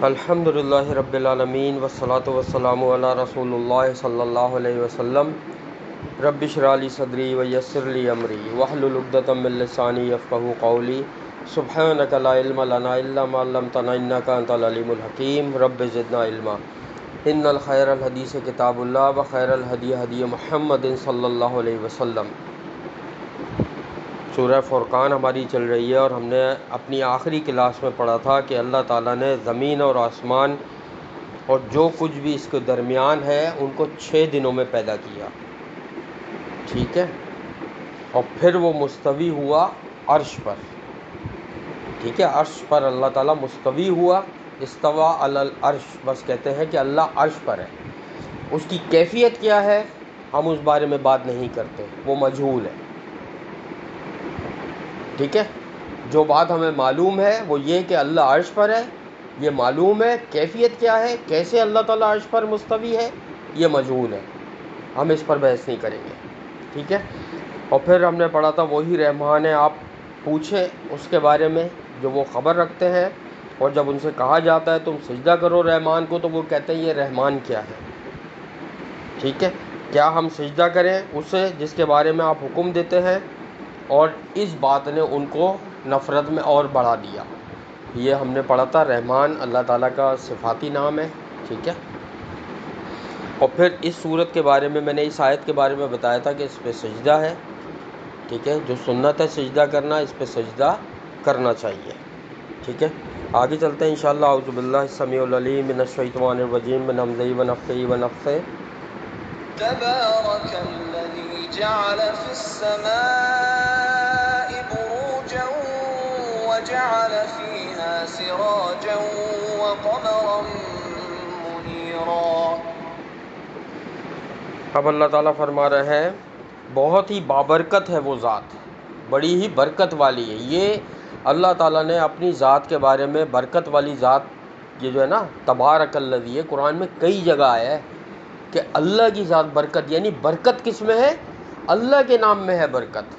الحمدللہ رب العالمین والصلاۃ والسلام علی رسول اللہ صلی اللہ علیہ وسلم۔ رب اشرح لی صدری ویسر لی امری واحلل عقدۃ من لسانی یفقہوا قولی۔ سبحانک لا علم لنا الا ما علمتنا انک انت العلیم الحکیم۔ رب زدنا علما۔ ان الخیر الحدیث کتاب اللہ وخیر الہدی ہدی محمد صلی اللہ علیہ وسلم۔ سورہ فرقان ہماری چل رہی ہے اور ہم نے اپنی آخری کلاس میں پڑھا تھا کہ اللہ تعالیٰ نے زمین اور آسمان اور جو کچھ بھی اس کے درمیان ہے ان کو 6 دنوں میں پیدا کیا، ٹھیک ہے، اور پھر وہ مستوی ہوا عرش پر، ٹھیک ہے، عرش پر اللہ تعالیٰ مستوی ہوا، استوا علی العرش، بس کہتے ہیں کہ اللہ عرش پر ہے۔ اس کی کیفیت کیا ہے ہم اس بارے میں بات نہیں کرتے، وہ مجہول ہے، ٹھیک ہے۔ جو بات ہمیں معلوم ہے وہ یہ کہ اللہ عرش پر ہے، یہ معلوم ہے۔ کیفیت کیا ہے، کیسے اللہ تعالیٰ عرش پر مستوی ہے، یہ مجہول ہے، ہم اس پر بحث نہیں کریں گے، ٹھیک ہے۔ اور پھر ہم نے پڑھا تھا وہی رحمان ہے، آپ پوچھیں اس کے بارے میں جو وہ خبر رکھتے ہیں، اور جب ان سے کہا جاتا ہے تم سجدہ کرو رحمان کو تو وہ کہتے ہیں یہ رحمان کیا ہے، ٹھیک ہے۔ کیا ہم سجدہ کریں اسے جس کے بارے میں آپ حکم دیتے ہیں؟ اور اس بات نے ان کو نفرت میں اور بڑھا دیا۔ یہ ہم نے پڑھا تھا، رحمان اللہ تعالیٰ کا صفاتی نام ہے، ٹھیک ہے۔ اور پھر اس صورت کے بارے میں نے اس آیت کے بارے میں بتایا تھا کہ اس پہ سجدہ ہے، ٹھیک ہے، جو سنت ہے سجدہ کرنا، اس پہ سجدہ کرنا چاہیے، ٹھیک ہے۔ آگے چلتے ہیں انشاءاللہ۔ اعوذ باللہ السمیع العلیم من الشیطان الرجیم من ہمزہ ونفخہ ونفثہ۔ تبارك الذي جعل في السماء بروجا وجعل فيها سراجا وقمرا منيرا۔ اب اللہ تعالیٰ فرما رہے ہیں بہت ہی بابرکت ہے وہ ذات، بڑی ہی برکت والی ہے۔ یہ اللہ تعالیٰ نے اپنی ذات کے بارے میں برکت والی ذات، یہ جو ہے نا تبارک الذی، قرآن میں کئی جگہ آیا ہے کہ اللہ کی ذات برکت، یعنی برکت کس میں ہے؟ اللہ کے نام میں ہے برکت۔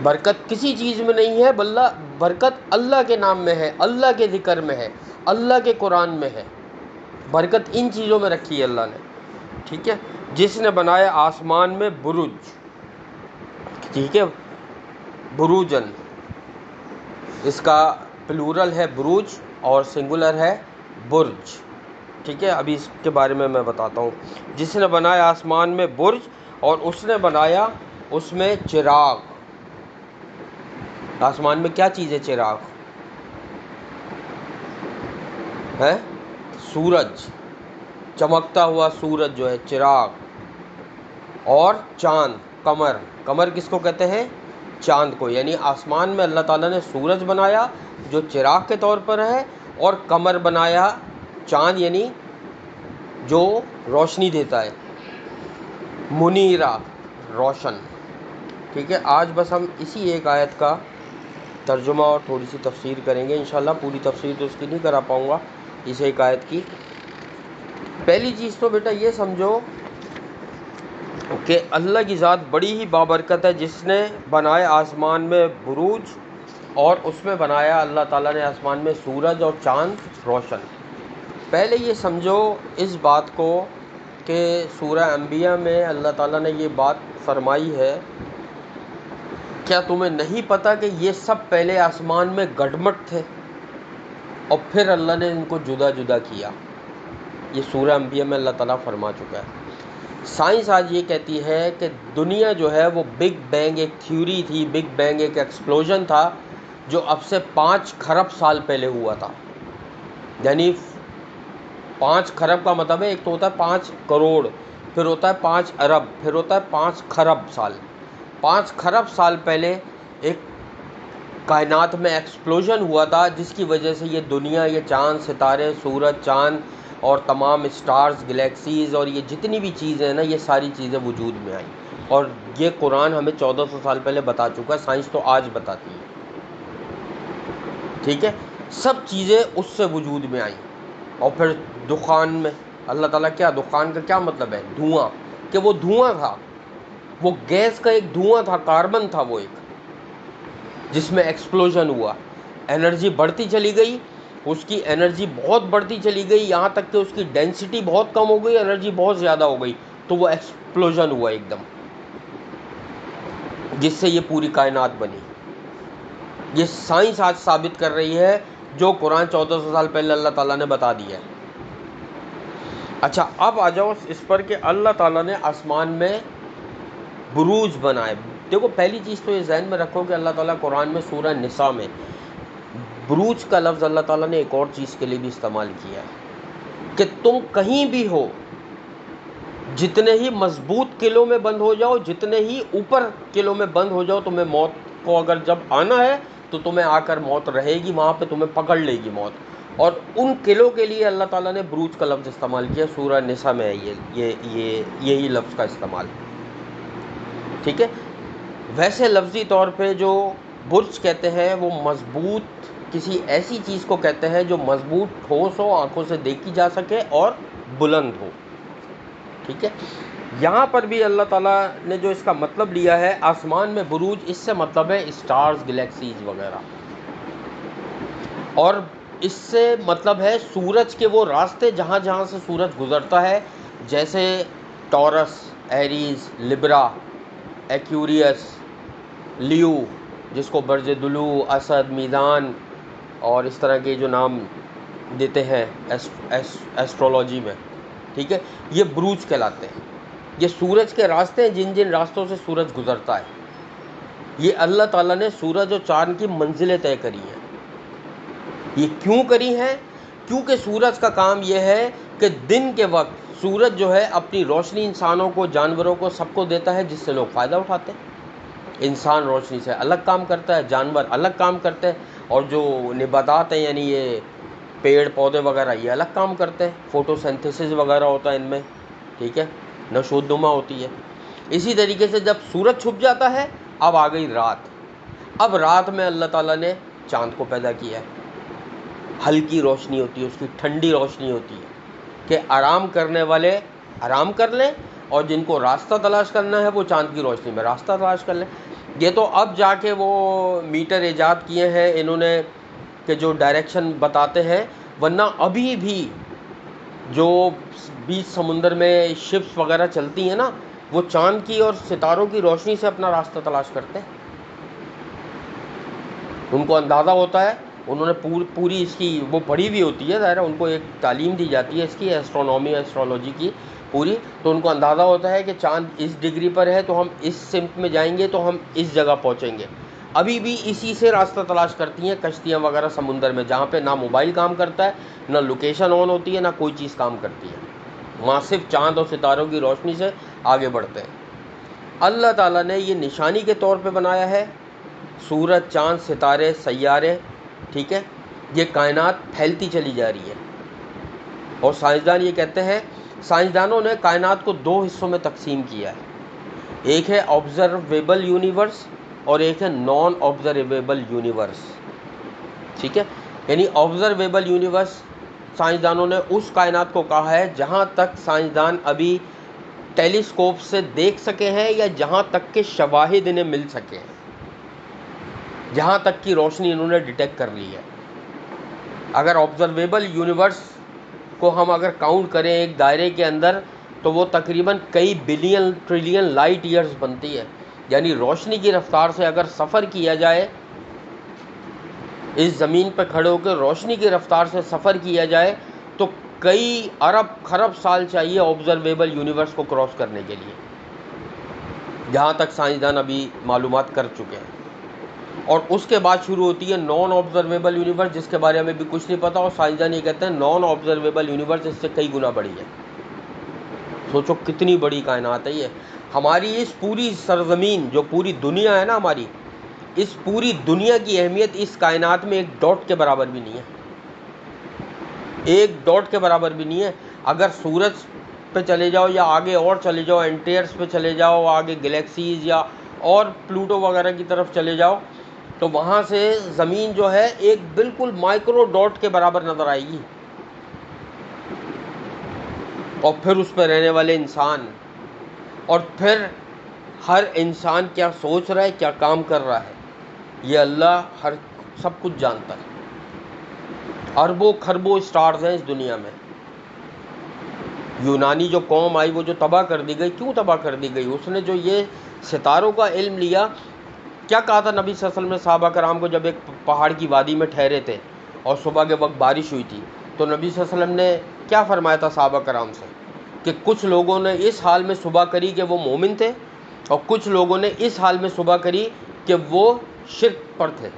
برکت کسی چیز میں نہیں ہے، برکت اللہ کے نام میں ہے، اللہ کے ذکر میں ہے، اللہ کے قرآن میں ہے۔ برکت ان چیزوں میں رکھی ہے اللہ نے، ٹھیک ہے۔ جس نے بنایا آسمان میں برج، ٹھیک ہے، بروجن، اس کا پلورل ہے بروج اور سنگولر ہے برج، ٹھیک ہے۔ ابھی اس کے بارے میں بتاتا ہوں۔ جس نے بنایا آسمان میں برج اور اس نے بنایا اس میں چراغ۔ آسمان میں کیا چیز ہے؟ چراغ ہے، سورج، چمکتا ہوا سورج جو ہے چراغ، اور چاند، قمر۔ قمر کس کو کہتے ہیں؟ چاند کو۔ یعنی آسمان میں اللہ تعالیٰ نے سورج بنایا جو چراغ کے طور پر ہے، اور قمر بنایا، چاند یعنی جو روشنی دیتا ہے، منیرہ، روشن، ٹھیک ہے۔ آج بس ہم اسی ایک آیت کا ترجمہ اور تھوڑی سی تفسیر کریں گے انشاءاللہ۔ پوری تفسیر تو اس کی نہیں کرا پاؤں گا اس ایک آیت کی۔ پہلی چیز تو بیٹا یہ سمجھو کہ اللہ کی ذات بڑی ہی بابرکت ہے، جس نے بنایا آسمان میں بروج اور اس میں بنایا اللہ تعالیٰ نے آسمان میں سورج اور چاند روشن۔ پہلے یہ سمجھو اس بات کو کہ سورہ انبیاء میں اللہ تعالیٰ نے یہ بات فرمائی ہے، کیا تمہیں نہیں پتہ کہ یہ سب پہلے آسمان میں گڈمٹ تھے اور پھر اللہ نے ان کو جدا جدا کیا؟ یہ سورہ انبیاء میں اللہ تعالیٰ فرما چکا ہے۔ سائنس آج یہ کہتی ہے کہ دنیا جو ہے وہ بگ بینگ ایک تھیوری تھی، بگ بینگ ایک ایکسپلوژن تھا جو اب سے 5 کھرب سال پہلے ہوا تھا۔ یعنی 5 کھرب کا مطلب ہے ایک تو ہوتا ہے 5 کروڑ، پھر ہوتا ہے 5 ارب، پھر ہوتا ہے 5 کھرب سال۔ 5 کھرب سال پہلے ایک کائنات میں ایکسپلوژن ہوا تھا جس کی وجہ سے یہ دنیا، یہ چاند، ستارے، سورج، چاند اور تمام اسٹارز، گلیکسیز اور یہ جتنی بھی چیزیں ہیں نا، یہ ساری چیزیں وجود میں آئیں۔ اور یہ قرآن ہمیں 1400 سال پہلے بتا چکا ہے، سائنس تو آج بتاتی ہے، ٹھیک ہے۔ سب چیزیں اس سے وجود میں آئیں۔ اور پھر دخان میں اللہ تعالیٰ، کیا دخان کا کیا مطلب ہے؟ دھواں، کہ وہ دھواں تھا، وہ گیس کا ایک دھواں تھا، کاربن تھا وہ ایک، جس میں ایکسپلوژن ہوا۔ انرجی بڑھتی چلی گئی، اس کی انرجی بہت بڑھتی چلی گئی، یہاں تک کہ اس کی ڈینسٹی بہت کم ہو گئی، انرجی بہت زیادہ ہو گئی، تو وہ ایکسپلوژن ہوا ایک دم، جس سے یہ پوری کائنات بنی۔ یہ سائنس آج ثابت کر رہی ہے جو قرآن 1400 سال پہلے اللہ تعالیٰ نے بتا دیا ہے۔ اچھا، اب آ جاؤ اس پر کہ اللہ تعالیٰ نے آسمان میں بروج بنائے۔ دیکھو، پہلی چیز تو یہ ذہن میں رکھو کہ اللہ تعالیٰ قرآن میں سورہ نساء میں بروج کا لفظ اللہ تعالیٰ نے ایک اور چیز کے لیے بھی استعمال کیا ہے کہ تم کہیں بھی ہو، جتنے ہی مضبوط قلعوں میں بند ہو جاؤ، جتنے ہی اوپر قلعوں میں بند ہو جاؤ، تمہیں موت کو اگر جب آنا ہے تو تمہیں آ کر موت رہے گی، وہاں پہ تمہیں پکڑ لے گی موت۔ اور ان قلعوں کے لیے اللہ تعالیٰ نے بروج کا لفظ استعمال کیا، سورہ نساء میں ہے یہی لفظ کا استعمال، ٹھیک ہے۔ ویسے لفظی طور پہ جو برج کہتے ہیں وہ مضبوط کسی ایسی چیز کو کہتے ہیں جو مضبوط، ٹھوس ہو، آنکھوں سے دیکھی جا سکے اور بلند ہو، ٹھیک ہے۔ یہاں پر بھی اللہ تعالیٰ نے جو اس کا مطلب لیا ہے آسمان میں بروج، اس سے مطلب ہے اسٹارز، گلیکسیز وغیرہ، اور اس سے مطلب ہے سورج کے وہ راستے جہاں جہاں سے سورج گزرتا ہے، جیسے ٹورس، ایریز، لبرا، ایکیوریس، لیو، جس کو برج دلو، اسد، میزان اور اس طرح کے جو نام دیتے ہیں ایسٹرولوجی میں، ٹھیک ہے، یہ بروج کہلاتے ہیں۔ یہ سورج کے راستے ہیں، جن جن راستوں سے سورج گزرتا ہے۔ یہ اللہ تعالیٰ نے سورج اور چاند کی منزلیں طے کری ہیں۔ یہ کیوں کری ہیں؟ کیونکہ سورج کا کام یہ ہے کہ دن کے وقت سورج جو ہے اپنی روشنی انسانوں کو، جانوروں کو، سب کو دیتا ہے، جس سے لوگ فائدہ اٹھاتے ہیں۔ انسان روشنی سے الگ کام کرتا ہے، جانور الگ کام کرتے ہیں، اور جو نباتات ہیں یعنی یہ پیڑ پودے وغیرہ یہ الگ کام کرتے ہیں، فوٹو سینتھیسس وغیرہ ہوتا ہے ان میں، ٹھیک ہے، نشو نما ہوتی ہے۔ اسی طریقے سے جب سورج چھپ جاتا ہے، اب آ گئی رات۔ اب رات میں اللہ تعالیٰ نے چاند کو پیدا کیا ہے، ہلکی روشنی ہوتی ہے، اس کی ٹھنڈی روشنی ہوتی ہے کہ آرام کرنے والے آرام کر لیں، اور جن کو راستہ تلاش کرنا ہے وہ چاند کی روشنی میں راستہ تلاش کر لیں۔ یہ تو اب جا کے وہ میٹر ایجاد کیے ہیں انہوں نے کہ جو ڈائریکشن بتاتے ہیں، ورنہ ابھی بھی جو بیچ سمندر میں شپس وغیرہ چلتی ہیں نا، وہ چاند کی اور ستاروں کی روشنی سے اپنا راستہ تلاش کرتے ہیں۔ ان کو اندازہ ہوتا ہے، انہوں نے پوری اس کی وہ پڑھی ہوئی ہوتی ہے، ظاہر ہے ان کو ایک تعلیم دی جاتی ہے اس کی، ایسٹرونومی، ایسٹرولوجی کی پوری، تو ان کو اندازہ ہوتا ہے کہ چاند اس ڈگری پر ہے تو ہم اس سمت میں جائیں گے تو ہم اس جگہ پہنچیں گے۔ ابھی بھی اسی سے راستہ تلاش کرتی ہیں کشتیاں وغیرہ سمندر میں، جہاں پہ نہ موبائل کام کرتا ہے، نہ لوکیشن آن ہوتی ہے، نہ کوئی چیز کام کرتی ہے، وہاں صرف چاند اور ستاروں کی روشنی سے آگے بڑھتے ہیں۔ اللہ تعالیٰ نے یہ نشانی کے طور پہ بنایا ہے، سورج، چاند، ستارے، سیارے، ٹھیک ہے، یہ کائنات پھیلتی چلی جا رہی ہے۔ اور سائنسدان یہ کہتے ہیں، سائنسدانوں نے کائنات کو دو حصوں میں تقسیم کیا ہے، ایک ہے آبزرویبل یونیورس اور ایک ہے نان آبزرویبل یونیورس، ٹھیک ہے۔ یعنی آبزرویبل یونیورس سائنسدانوں نے اس کائنات کو کہا ہے جہاں تک سائنسدان ابھی ٹیلیسکوپ سے دیکھ سکے ہیں، یا جہاں تک کہ شواہد انہیں مل سکے ہیں، جہاں تک کی روشنی انہوں نے ڈیٹیکٹ کر لی ہے۔ اگر آبزرویبل یونیورس کو ہم اگر کاؤنٹ کریں ایک دائرے کے اندر، تو وہ تقریباً کئی بلین ٹریلین لائٹ ایئرز بنتی ہے۔ یعنی روشنی کی رفتار سے اگر سفر کیا جائے، اس زمین پہ کھڑے ہو کے روشنی کی رفتار سے سفر کیا جائے، تو کئی ارب خرب سال چاہیے آبزرویبل یونیورس کو کراس کرنے کے لیے، جہاں تک سائنسدان ابھی معلومات کر چکے ہیں۔ اور اس کے بعد شروع ہوتی ہے نان آبزرویبل یونیورس، جس کے بارے میں بھی کچھ نہیں پتا، اور سائنسدان یہ کہتے ہیں نان آبزرویبل یونیورس اس سے کئی گنا بڑی ہے۔ سوچو کتنی بڑی کائنات ہے یہ۔ ہماری اس پوری سرزمین، جو پوری دنیا ہے نا ہماری، اس پوری دنیا کی اہمیت اس کائنات میں ایک ڈاٹ کے برابر بھی نہیں ہے، ایک ڈاٹ کے برابر بھی نہیں ہے۔ اگر سورج پہ چلے جاؤ یا آگے اور چلے جاؤ، اینٹیئرس پہ چلے جاؤ، آگے گلیکسیز یا اور پلوٹو وغیرہ کی طرف چلے جاؤ، تو وہاں سے زمین جو ہے ایک بالکل مائکرو ڈاٹ کے برابر نظر آئے گی۔ اور پھر اس پہ رہنے والے انسان، اور پھر ہر انسان کیا سوچ رہا ہے، کیا کام کر رہا ہے، یہ اللہ ہر سب کچھ جانتا ہے. اربوں خربوں سٹارز ہیں اس دنیا میں. یونانی جو قوم آئی وہ جو تباہ کر دی گئی، کیوں تباہ کر دی گئی؟ اس نے جو یہ ستاروں کا علم لیا. کیا کہا تھا نبی صلی اللہ علیہ وسلم نے صحابہ کرام کو جب ایک پہاڑ کی وادی میں ٹھہرے تھے اور صبح کے وقت بارش ہوئی تھی؟ تو نبی صلی اللہ علیہ وسلم نے کیا فرمایا تھا صحابہ کرام سے کہ کچھ لوگوں نے اس حال میں صبح کری کہ وہ مومن تھے، اور کچھ لوگوں نے اس حال میں صبح کری کہ وہ شرک پر تھے.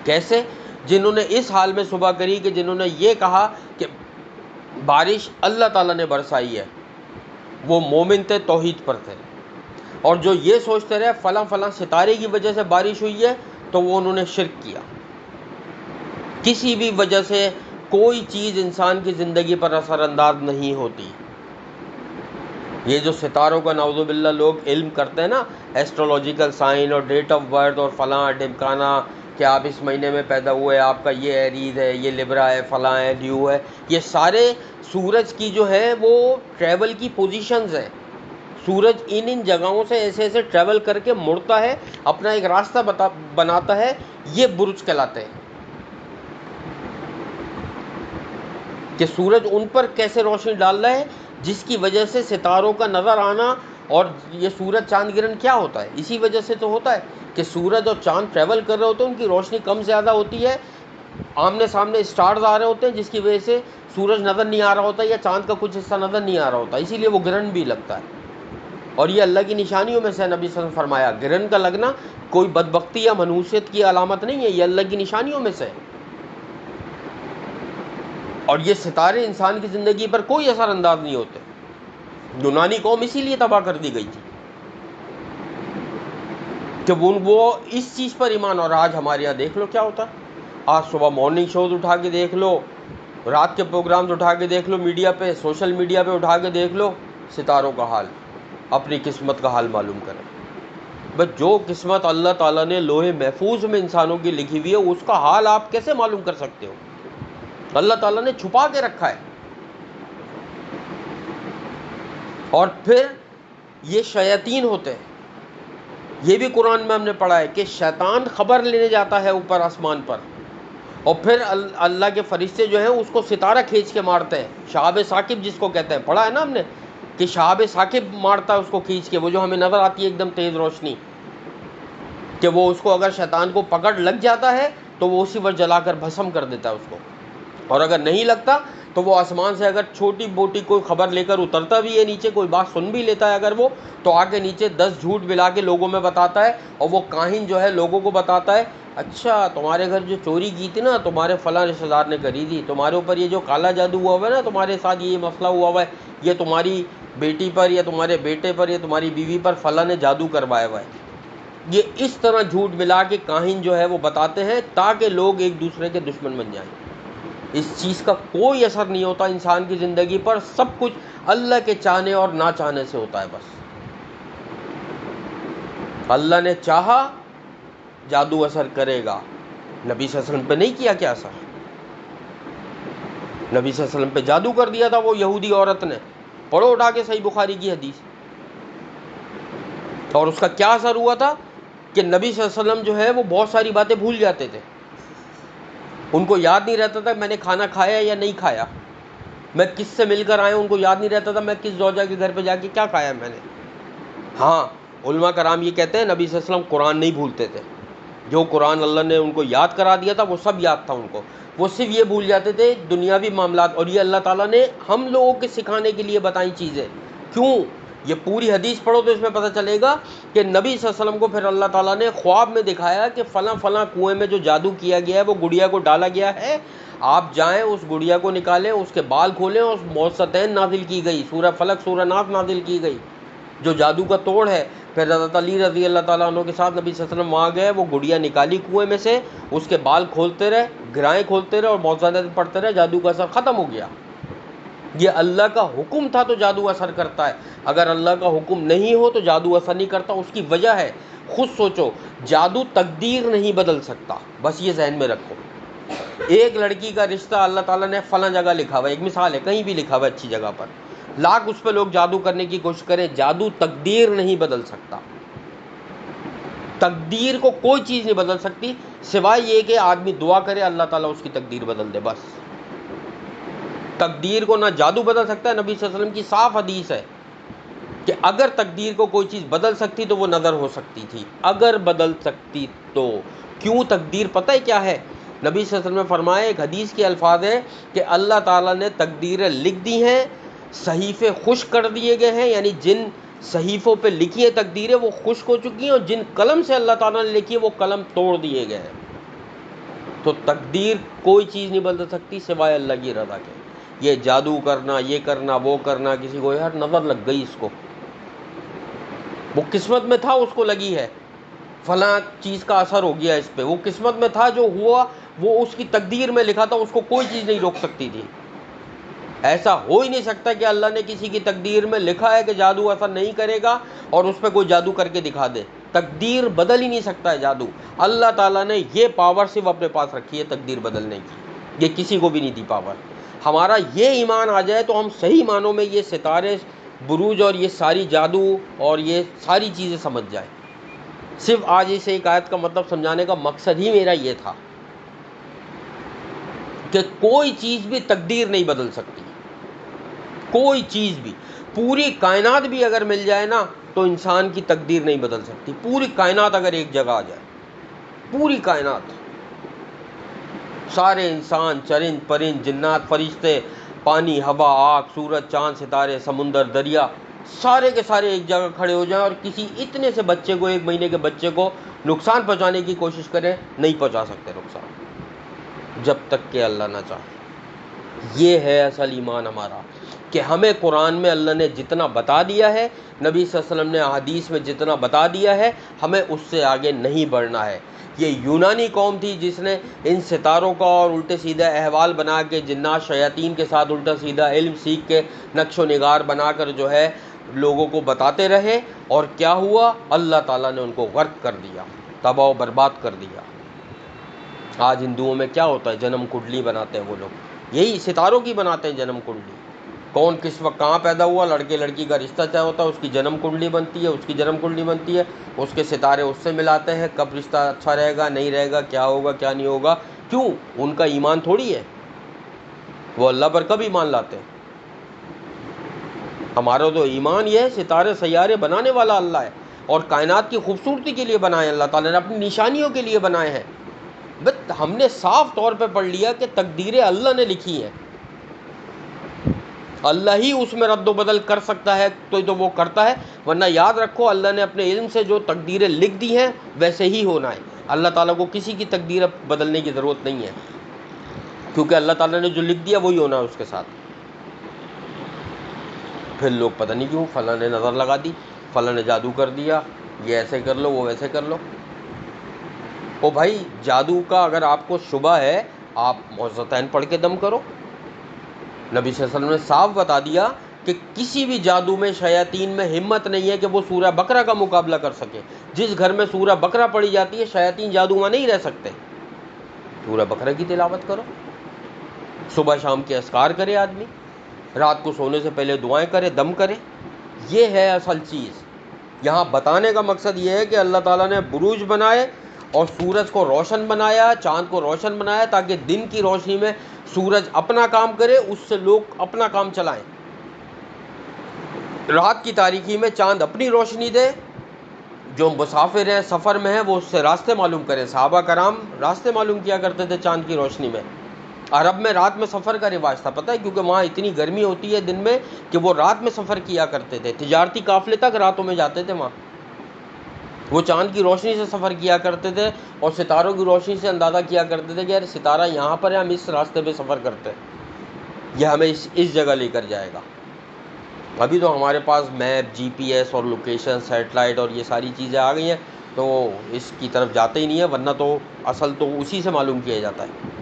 کیسے؟ جنہوں نے اس حال میں صبح کری کہ جنہوں نے یہ کہا کہ بارش اللہ تعالیٰ نے برسائی ہے، وہ مومن تھے، توحید پر تھے. اور جو یہ سوچتے رہے فلاں فلاں ستارے کی وجہ سے بارش ہوئی ہے، تو وہ انہوں نے شرک کیا. کسی بھی وجہ سے کوئی چیز انسان کی زندگی پر اثر انداز نہیں ہوتی. یہ جو ستاروں کا نعوذ باللہ لوگ علم کرتے ہیں نا، ایسٹرولوجیکل سائن اور ڈیٹ آف برتھ اور فلاں ڈمکانا کہ آپ اس مہینے میں پیدا ہوئے، آپ کا یہ ایریز ہے، یہ لبرا ہے، فلاں ہے، لیو ہے، یہ سارے سورج کی جو ہے وہ ٹریول کی پوزیشنز ہیں. سورج ان جگہوں سے ایسے ایسے ٹریول کر کے مڑتا ہے، اپنا ایک راستہ بناتا ہے، یہ برج کہلاتے ہیں. کہ سورج ان پر کیسے روشنی ڈال رہا ہے، جس کی وجہ سے ستاروں کا نظر آنا. اور یہ سورج چاند گرہن کیا ہوتا ہے؟ اسی وجہ سے تو ہوتا ہے کہ سورج اور چاند ٹریول کر رہے ہوتے ہیں، ان کی روشنی کم زیادہ ہوتی ہے، آمنے سامنے اسٹارز آ رہے ہوتے ہیں، جس کی وجہ سے سورج نظر نہیں آ رہا ہوتا یا چاند کا کچھ حصہ نظر نہیں آ رہا ہوتا، اسی لیے وہ گرہن بھی لگتا ہے. اور یہ اللہ کی نشانیوں میں سے نبی صلی اللہ علیہ وسلم فرمایا، گرہن کا لگنا کوئی بدبختی یا منحوسیت کی علامت نہیں ہے، یہ اللہ کی نشانیوں میں سے ہے. اور یہ ستارے انسان کی زندگی پر کوئی اثر انداز نہیں ہوتے. یونانی قوم اسی لیے تباہ کر دی گئی تھی کہ وہ اس چیز پر ایمان. اور آج ہمارے یہاں دیکھ لو کیا ہوتا ہے. آج صبح مارننگ شوز اٹھا کے دیکھ لو، رات کے پروگرامز اٹھا کے دیکھ لو، میڈیا پہ، سوشل میڈیا پہ اٹھا کے دیکھ لو، ستاروں کا حال. اپنی قسمت کا حال معلوم کریں. بس جو قسمت اللہ تعالیٰ نے لوہے محفوظ میں انسانوں کی لکھی ہوئی ہے، اس کا حال آپ کیسے معلوم کر سکتے ہو؟ اللہ تعالیٰ نے چھپا کے رکھا ہے. اور پھر یہ شیاطین ہوتے ہیں. یہ بھی قرآن میں ہم نے پڑھا ہے کہ شیطان خبر لینے جاتا ہے اوپر آسمان پر، اور پھر اللہ کے فرشتے جو ہیں اس کو ستارہ کھینچ کے مارتے ہیں. شہاب ثاقب جس کو کہتے ہیں، پڑھا ہے نا ہم نے کہ شہاب ثاقب مارتا ہے اس کو کھینچ کے، وہ جو ہمیں نظر آتی ہے ایک دم تیز روشنی، کہ وہ اس کو اگر شیطان کو پکڑ لگ جاتا ہے تو وہ اسی وقت جلا کر بھسم کر دیتا ہے اس کو. اور اگر نہیں لگتا تو وہ آسمان سے اگر چھوٹی موٹی کوئی خبر لے کر اترتا بھی ہے نیچے، کوئی بات سن بھی لیتا ہے اگر وہ، تو آ کے نیچے 10 جھوٹ ملا کے لوگوں میں بتاتا ہے. اور وہ کاہن جو ہے لوگوں کو بتاتا ہے، اچھا تمہارے گھر جو چوری کی تھی نا تمہارے فلاں رشتہ دار نے کری تھی، تمہارے اوپر یہ جو کالا جادو ہوا ہوا ہے نا، تمہارے ساتھ یہ مسئلہ ہوا ہوا ہے، یہ تمہاری بیٹی پر یا تمہارے بیٹے پر یا تمہاری بیوی پر فلاں نے جادو کروایا ہوا ہے. یہ اس طرح جھوٹ ملا کے کاہن جو ہے وہ بتاتے ہیں تاکہ لوگ ایک دوسرے کے دشمن بن جائیں. اس چیز کا کوئی اثر نہیں ہوتا انسان کی زندگی پر، سب کچھ اللہ کے چاہنے اور نہ چاہنے سے ہوتا ہے. بس اللہ نے چاہا جادو اثر کرے گا. نبی صلی اللہ علیہ وسلم پہ نہیں کیا کیا اثر؟ نبی صلی اللہ علیہ وسلم پہ جادو کر دیا تھا وہ یہودی عورت نے. پڑھو اٹھا کے صحیح بخاری کی حدیث. اور اس کا کیا اثر ہوا تھا کہ نبی صلی اللہ علیہ وسلم جو ہے وہ بہت ساری باتیں بھول جاتے تھے. ان کو یاد نہیں رہتا تھا میں نے کھانا کھایا یا نہیں کھایا، میں کس سے مل کر آیا ان کو یاد نہیں رہتا تھا میں کس زوجہ کے گھر پہ جا کے کیا کھایا میں نے. ہاں علماء کرام یہ کہتے ہیں نبی صلی اللہ علیہ وسلم قرآن نہیں بھولتے تھے. جو قرآن اللہ نے ان کو یاد کرا دیا تھا وہ سب یاد تھا ان کو. وہ صرف یہ بھول جاتے تھے دنیاوی معاملات. اور یہ اللہ تعالیٰ نے ہم لوگوں کے سکھانے کے لیے بتائیں چیزیں. کیوں؟ یہ پوری حدیث پڑھو تو اس میں پتہ چلے گا کہ نبی صلی اللہ علیہ وسلم کو پھر اللہ تعالیٰ نے خواب میں دکھایا کہ فلاں فلاں کنویں میں جو جادو کیا گیا ہے وہ گڑیا کو ڈالا گیا ہے، آپ جائیں اس گڑیا کو نکالیں، اس کے بال کھولیں، اور معوذتین نازل کی گئی، سورہ فلق سورہ ناس نازل کی گئی جو جادو کا توڑ ہے. پھر حضرت علی رضی اللہ تعالیٰ عنہ کے ساتھ نبی صلی اللہ علیہ وسلم وہاں گئے، وہ گڑیا نکالی کنویں میں سے، اس کے بال کھولتے رہے، گرائیں کھولتے رہے اور معوذتین پڑھتے رہے، جادو کا اثر ختم ہو گیا. یہ اللہ کا حکم تھا تو جادو اثر کرتا ہے. اگر اللہ کا حکم نہیں ہو تو جادو اثر نہیں کرتا. اس کی وجہ ہے، خود سوچو، جادو تقدیر نہیں بدل سکتا. بس یہ ذہن میں رکھو. ایک لڑکی کا رشتہ اللہ تعالیٰ نے فلاں جگہ لکھا ہوا ہے، ایک مثال ہے، کہیں بھی لکھا ہوا ہے اچھی جگہ پر، لاکھ اس پہ لوگ جادو کرنے کی کوشش کریں، جادو تقدیر نہیں بدل سکتا. تقدیر کو کوئی چیز نہیں بدل سکتی سوائے یہ کہ آدمی دعا کرے اللہ تعالیٰ اس کی تقدیر بدل دے، بس۔ تقدیر کو نہ جادو بدل سکتا ہے، نبی صلی اللہ علیہ وسلم کی صاف حدیث ہے کہ اگر تقدیر کو کوئی چیز بدل سکتی تو وہ نظر ہو سکتی تھی، اگر بدل سکتی تو۔ کیوں تقدیر پتہ ہے کیا ہے؟ نبی صلی اللہ علیہ وسلم نے فرمایا، ایک حدیث کے الفاظ ہے کہ اللہ تعالیٰ نے تقدیریں لکھ دی ہیں، صحیفے خشک کر دیے گئے ہیں، یعنی جن صحیفوں پہ لکھی ہیں تقدیریں وہ خشک ہو چکی ہیں، اور جن قلم سے اللہ تعالیٰ نے لکھی ہے وہ قلم توڑ دیے گئے ہیں۔ تو تقدیر کوئی چیز نہیں بدل سکتی سوائے اللہ کی رضا کے۔ یہ جادو کرنا، یہ کرنا، وہ کرنا، کسی کو یار نظر لگ گئی اس کو، وہ قسمت میں تھا اس کو لگی ہے، فلاں چیز کا اثر ہو گیا اس پہ، وہ قسمت میں تھا، جو ہوا وہ اس کی تقدیر میں لکھا تھا، اس کو کوئی چیز نہیں روک سکتی تھی۔ ایسا ہو ہی نہیں سکتا کہ اللہ نے کسی کی تقدیر میں لکھا ہے کہ جادو اثر نہیں کرے گا اور اس پہ کوئی جادو کر کے دکھا دے۔ تقدیر بدل ہی نہیں سکتا ہے جادو۔ اللہ تعالیٰ نے یہ پاور صرف اپنے پاس رکھی ہے تقدیر بدلنے کی، یہ کسی کو بھی نہیں دی پاور۔ ہمارا یہ ایمان آ جائے تو ہم صحیح معنوں میں یہ ستارے، بروج اور یہ ساری جادو اور یہ ساری چیزیں سمجھ جائیں۔ صرف آج اس ایک آیت کا مطلب سمجھانے کا مقصد ہی میرا یہ تھا کہ کوئی چیز بھی تقدیر نہیں بدل سکتی، کوئی چیز بھی، پوری کائنات بھی اگر مل جائے نا تو انسان کی تقدیر نہیں بدل سکتی۔ پوری کائنات اگر ایک جگہ آ جائے، پوری کائنات، سارے انسان، چرند پرند، جنات، فرشتے، پانی، ہوا، آگ، سورج، چاند، ستارے، سمندر، دریا، سارے کے سارے ایک جگہ کھڑے ہو جائیں اور کسی اتنے سے بچے کو، 1 مہینے کے بچے کو نقصان پہنچانے کی کوشش کریں، نہیں پہنچا سکتے نقصان، جب تک کہ اللہ نہ چاہے۔ یہ ہے اصل ایمان ہمارا، کہ ہمیں قرآن میں اللہ نے جتنا بتا دیا ہے، نبی صلی اللہ علیہ وسلم نے احادیث میں جتنا بتا دیا ہے، ہمیں اس سے آگے نہیں بڑھنا ہے۔ یہ یونانی قوم تھی جس نے ان ستاروں کا اور الٹے سیدھے احوال بنا کے، جنات شیاطین کے ساتھ الٹا سیدھا علم سیکھ کے نقش و نگار بنا کر جو ہے لوگوں کو بتاتے رہے، اور کیا ہوا؟ اللہ تعالیٰ نے ان کو غرق کر دیا، تباہ و برباد کر دیا۔ آج ہندوؤں میں کیا ہوتا ہے؟ جنم کنڈلی بناتے ہیں وہ لوگ، یہی ستاروں کی بناتے ہیں جنم کنڈلی۔ کون کس وقت کہاں پیدا ہوا، لڑکے لڑکی کا رشتہ طے ہوتا ہے، اس کی جنم کنڈلی بنتی ہے، اس کی جنم کنڈلی بنتی ہے، اس کے ستارے اس سے ملاتے ہیں، کب رشتہ اچھا رہے گا نہیں رہے گا، کیا ہوگا کیا نہیں ہوگا۔ کیوں؟ ان کا ایمان تھوڑی ہے، وہ اللہ پر کب ایمان لاتے ہیں؟ ہمارا تو ایمان یہ ہے ستارے سیارے بنانے والا اللہ ہے، اور کائنات کی خوبصورتی کے لیے بنائے اللہ تعالیٰ نے، اپنی نشانیوں کے لیے بنائے ہیں۔ بس ہم نے صاف طور پہ پڑھ لیا کہ تقدیریں اللہ نے لکھی ہیں، اللہ ہی اس میں رد و بدل کر سکتا ہے تو وہ کرتا ہے، ورنہ یاد رکھو اللہ نے اپنے علم سے جو تقدیریں لکھ دی ہیں ویسے ہی ہونا ہے۔ اللہ تعالیٰ کو کسی کی تقدیر بدلنے کی ضرورت نہیں ہے، کیونکہ اللہ تعالیٰ نے جو لکھ دیا وہی ہونا ہے اس کے ساتھ۔ پھر لوگ پتہ نہیں کیوں، فلاں نے نظر لگا دی، فلاں نے جادو کر دیا، یہ ایسے کر لو وہ ویسے کر لو۔ او بھائی، جادو کا اگر آپ کو شبہ ہے، آپ معوذتین پڑھ کے دم کرو۔ نبی صلی اللہ علیہ وسلم نے صاف بتا دیا کہ کسی بھی جادو میں، شیاطین میں ہمت نہیں ہے کہ وہ سورہ بقرہ کا مقابلہ کر سکے۔ جس گھر میں سورہ بقرہ پڑھی جاتی ہے، شیاطین جادو میں نہیں رہ سکتے۔ سورہ بقرہ کی تلاوت کرو، صبح شام کے اذکار کرے آدمی، رات کو سونے سے پہلے دعائیں کرے، دم کرے۔ یہ ہے اصل چیز۔ یہاں بتانے کا مقصد یہ ہے کہ اللہ تعالیٰ نے بروج بنائے اور سورج کو روشن بنایا، چاند کو روشن بنایا، تاکہ دن کی روشنی میں سورج اپنا کام کرے، اس سے لوگ اپنا کام چلائیں۔ رات کی تاریکی میں چاند اپنی روشنی دے، جو مسافر ہیں، سفر میں ہیں، وہ اس سے راستے معلوم کریں۔ صحابہ کرام راستے معلوم کیا کرتے تھے چاند کی روشنی میں۔ عرب میں رات میں سفر کا رواج تھا، پتہ ہے، کیونکہ وہاں اتنی گرمی ہوتی ہے دن میں کہ وہ رات میں سفر کیا کرتے تھے، تجارتی قافلے تک راتوں میں جاتے تھے وہاں۔ وہ چاند کی روشنی سے سفر کیا کرتے تھے اور ستاروں کی روشنی سے اندازہ کیا کرتے تھے کہ یار ستارہ یہاں پر ہے، ہم اس راستے پہ سفر کرتے ہیں، یہ ہمیں اس جگہ لے کر جائے گا۔ ابھی تو ہمارے پاس میپ، جی پی ایس اور لوکیشن، سیٹلائٹ اور یہ ساری چیزیں آ گئی ہیں، تو اس کی طرف جاتے ہی نہیں ہیں، ورنہ تو اصل تو اسی سے معلوم کیا جاتا ہے۔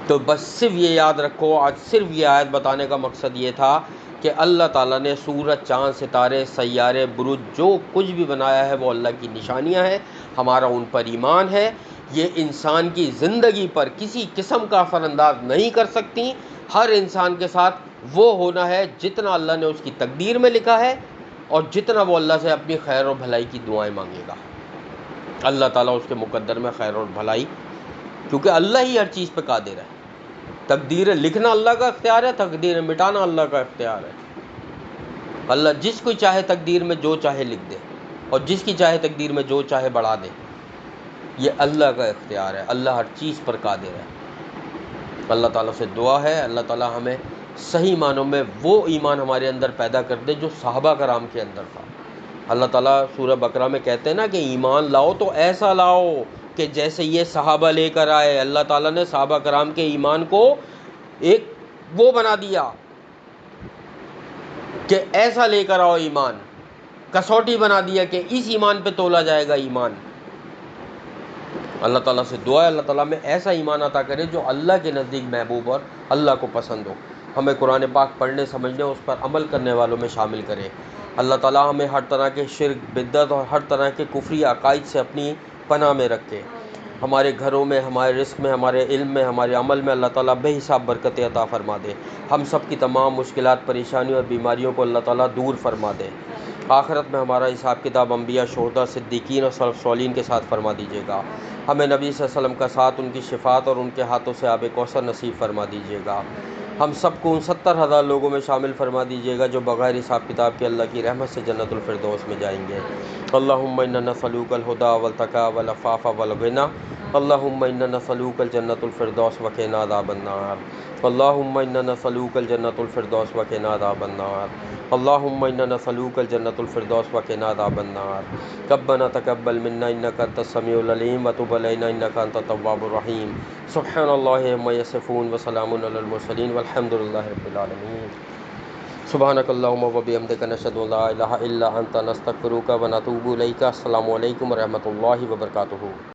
تو بس صرف یہ یاد رکھو، آج صرف یہ آیت بتانے کا مقصد یہ تھا کہ اللہ تعالیٰ نے سورج، چاند، ستارے، سیارے، برج، جو کچھ بھی بنایا ہے وہ اللہ کی نشانیاں ہیں، ہمارا ان پر ایمان ہے۔ یہ انسان کی زندگی پر کسی قسم کا اثر انداز نہیں کر سکتی۔ ہر انسان کے ساتھ وہ ہونا ہے جتنا اللہ نے اس کی تقدیر میں لکھا ہے، اور جتنا وہ اللہ سے اپنی خیر اور بھلائی کی دعائیں مانگے گا، اللہ تعالیٰ اس کے مقدر میں خیر اور بھلائی، کیونکہ اللہ ہی ہر چیز پہ قادر ہے۔ تقدیر لکھنا اللہ کا اختیار ہے، تقدیر مٹانا اللہ کا اختیار ہے۔ اللہ جس کو چاہے تقدیر میں جو چاہے لکھ دے، اور جس کی چاہے تقدیر میں جو چاہے بڑھا دے، یہ اللہ کا اختیار ہے۔ اللہ ہر چیز پر قادر ہے۔ اللہ تعالیٰ سے دعا ہے اللہ تعالیٰ ہمیں صحیح معنوں میں وہ ایمان ہمارے اندر پیدا کر دے جو صحابہ کرام کے اندر تھا۔ اللہ تعالیٰ سورہ بقرہ میں کہتے ہیں نا کہ ایمان لاؤ تو ایسا لاؤ کہ جیسے یہ صحابہ لے کر آئے۔ اللہ تعالیٰ نے صحابہ کرام کے ایمان کو ایک وہ بنا دیا کہ ایسا لے کر آؤ ایمان، کسوٹی بنا دیا کہ اس ایمان پہ تولا جائے گا ایمان۔ اللہ تعالیٰ سے دعا ہے اللہ تعالیٰ میں ایسا ایمان عطا کرے جو اللہ کے نزدیک محبوب اور اللہ کو پسند ہو۔ ہمیں قرآن پاک پڑھنے سمجھنے اس پر عمل کرنے والوں میں شامل کرے۔ اللہ تعالیٰ ہمیں ہر طرح کے شرک، بدعت اور ہر طرح کے کفری عقائد سے اپنی پناہ میں رکھے۔ ہمارے گھروں میں، ہمارے رزق میں، ہمارے علم میں، ہمارے عمل میں اللہ تعالیٰ بے حساب برکت عطا فرما دے۔ ہم سب کی تمام مشکلات، پریشانیوں اور بیماریوں کو اللہ تعالیٰ دور فرما دے۔ آخرت میں ہمارا حساب کتاب انبیاء، شہداء، صدیقین اور سلف صالحین کے ساتھ فرما دیجیے گا۔ ہمیں نبی صلی اللہ علیہ وسلم کا ساتھ، ان کی شفاعت اور ان کے ہاتھوں سے آب کوثر نصیب فرما دیجیے گا۔ ہم سب کو ان 70,000 لوگوں میں شامل فرما دیجیے گا جو بغیر حساب کتاب کے اللہ کی رحمت سے جنت الفردوس میں جائیں گے۔ اللہم انا نسألوک الہدی والتقی والعفاف والغنی، اللہم انا نسألوک الجنت الفردوس وقنا عذاب النار، اللہم انا نسألوک الجنت الفردوس وقنا عذاب النار، اللہم انا نسألوک الجنت الفردوس وقنا عذاب النار۔ ربنا تقبل منا انک انت السمیع العلیم وتب علینا انک انت التواب الرحیم۔ سبحان اللہ عما یصفون وسلام علی المرسلین والحمد للہ رب العالمین۔ سبحانک اللہم وبحمدک نشہد ان لا الہ الا انت نستغفرک ونتوب الیک۔ السلام علیکم ورحمۃ اللہ وبرکاتہ۔